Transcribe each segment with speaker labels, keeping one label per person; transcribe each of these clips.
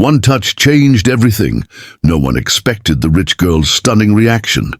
Speaker 1: One touch changed everything. No one expected the rich girl's stunning reaction.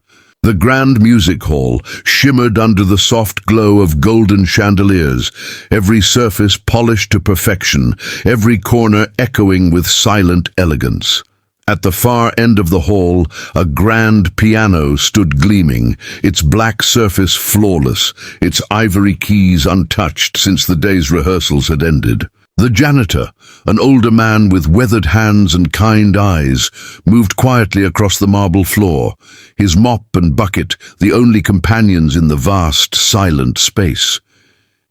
Speaker 1: The grand music hall shimmered under the soft glow of golden chandeliers, every surface polished to perfection, every corner echoing with silent elegance. At the far end of the hall, a grand piano stood gleaming, its black surface flawless, its ivory keys untouched since the day's rehearsals had ended. The janitor, an older man with weathered hands and kind eyes, moved quietly across the marble floor, his mop and bucket the only companions in the vast, silent space.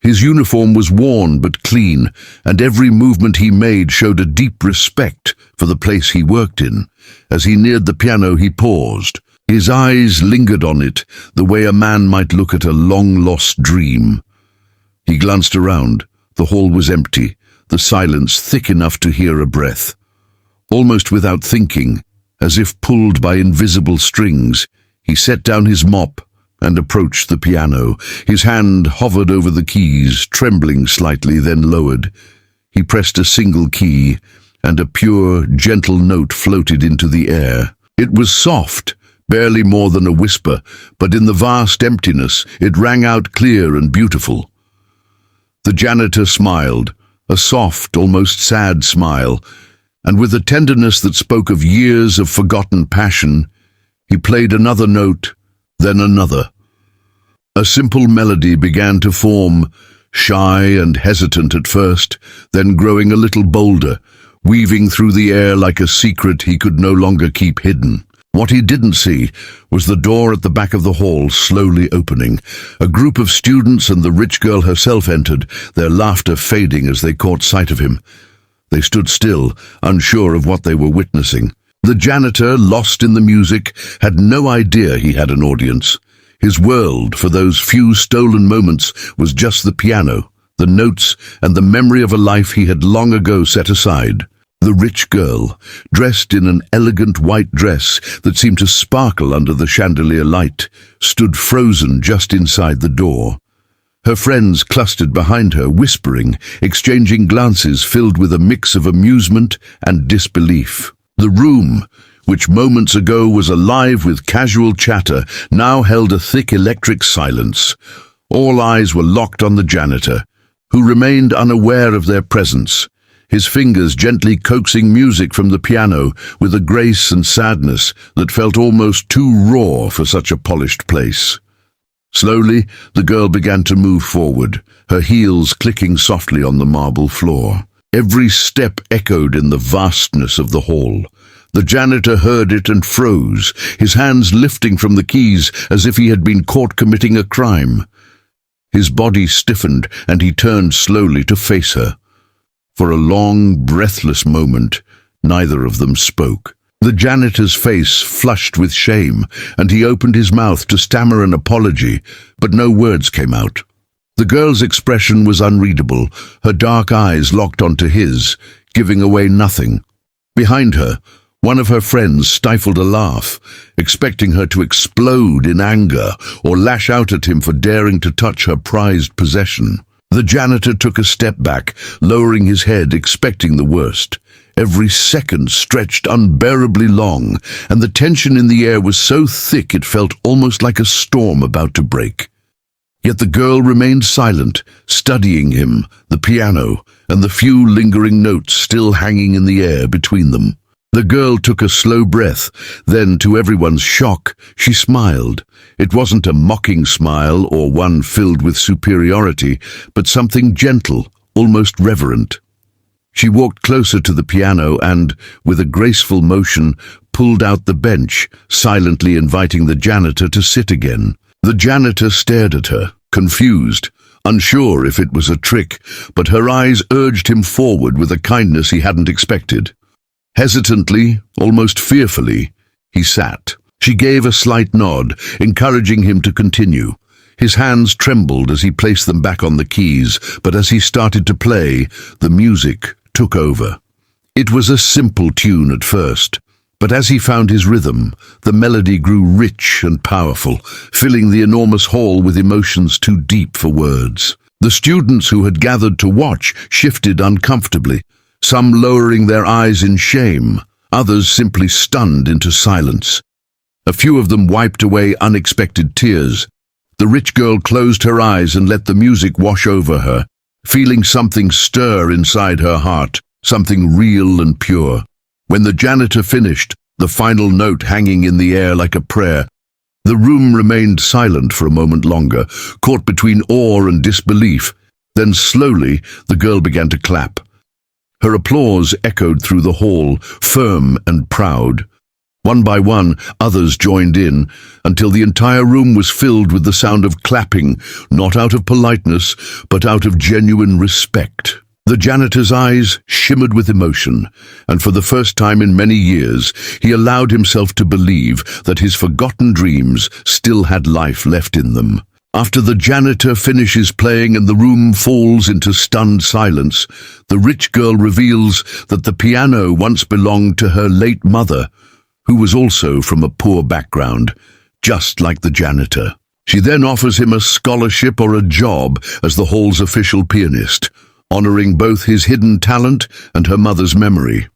Speaker 1: His uniform was worn but clean, and every movement he made showed a deep respect for the place he worked in. As he neared the piano, he paused. His eyes lingered on it, the way a man might look at a long-lost dream. He glanced around. The hall was empty, the silence thick enough to hear a breath. Almost without thinking, as if pulled by invisible strings, he set down his mop and approached the piano. His hand hovered over the keys, trembling slightly, then lowered. He pressed a single key, and a pure, gentle note floated into the air. It was soft, barely more than a whisper, but in the vast emptiness it rang out clear and beautiful. The janitor smiled, a soft, almost sad smile, and with a tenderness that spoke of years of forgotten passion, he played another note, then another. A simple melody began to form, shy and hesitant at first, then growing a little bolder, weaving through the air like a secret he could no longer keep hidden. What he didn't see was the door at the back of the hall slowly opening. A group of students and the rich girl herself entered, their laughter fading as they caught sight of him. They stood still, unsure of what they were witnessing. The janitor, lost in the music, had no idea he had an audience. His world, for those few stolen moments, was just the piano, the notes, and the memory of a life he had long ago set aside. The rich girl, dressed in an elegant white dress that seemed to sparkle under the chandelier light, stood frozen just inside the door. Her friends clustered behind her, whispering, exchanging glances filled with a mix of amusement and disbelief. The room, which moments ago was alive with casual chatter, now held a thick electric silence. All eyes were locked on the janitor, who remained unaware of their presence, his fingers gently coaxing music from the piano with a grace and sadness that felt almost too raw for such a polished place. Slowly, the girl began to move forward, her heels clicking softly on the marble floor. Every step echoed in the vastness of the hall. The janitor heard it and froze, his hands lifting from the keys as if he had been caught committing a crime. His body stiffened, and he turned slowly to face her. For a long, breathless moment, neither of them spoke. The janitor's face flushed with shame, and he opened his mouth to stammer an apology, but no words came out. The girl's expression was unreadable, her dark eyes locked onto his, giving away nothing. Behind her, one of her friends stifled a laugh, expecting her to explode in anger or lash out at him for daring to touch her prized possession. The janitor took a step back, lowering his head, expecting the worst. Every second stretched unbearably long, and the tension in the air was so thick it felt almost like a storm about to break. Yet the girl remained silent, studying him, the piano, and the few lingering notes still hanging in the air between them. The girl took a slow breath, then, to everyone's shock, she smiled. It wasn't a mocking smile or one filled with superiority, but something gentle, almost reverent. She walked closer to the piano and, with a graceful motion, pulled out the bench, silently inviting the janitor to sit again. The janitor stared at her, confused, unsure if it was a trick, but her eyes urged him forward with a kindness he hadn't expected. Hesitantly, almost fearfully, he sat. She gave a slight nod, encouraging him to continue. His hands trembled as he placed them back on the keys, but as he started to play, the music took over. It was a simple tune at first, but as he found his rhythm, the melody grew rich and powerful, filling the enormous hall with emotions too deep for words. The students who had gathered to watch shifted uncomfortably, some lowering their eyes in shame, others simply stunned into silence. A few of them wiped away unexpected tears. The rich girl closed her eyes and let the music wash over her, feeling something stir inside her heart, something real and pure. When the janitor finished, the final note hanging in the air like a prayer, the room remained silent for a moment longer, caught between awe and disbelief. Then slowly, the girl began to clap. Her applause echoed through the hall, firm and proud. One by one, others joined in, until the entire room was filled with the sound of clapping, not out of politeness, but out of genuine respect. The janitor's eyes shimmered with emotion, and for the first time in many years, he allowed himself to believe that his forgotten dreams still had life left in them. After the janitor finishes playing and the room falls into stunned silence, the rich girl reveals that the piano once belonged to her late mother, who was also from a poor background, just like the janitor. She then offers him a scholarship or a job as the hall's official pianist, honoring both his hidden talent and her mother's memory.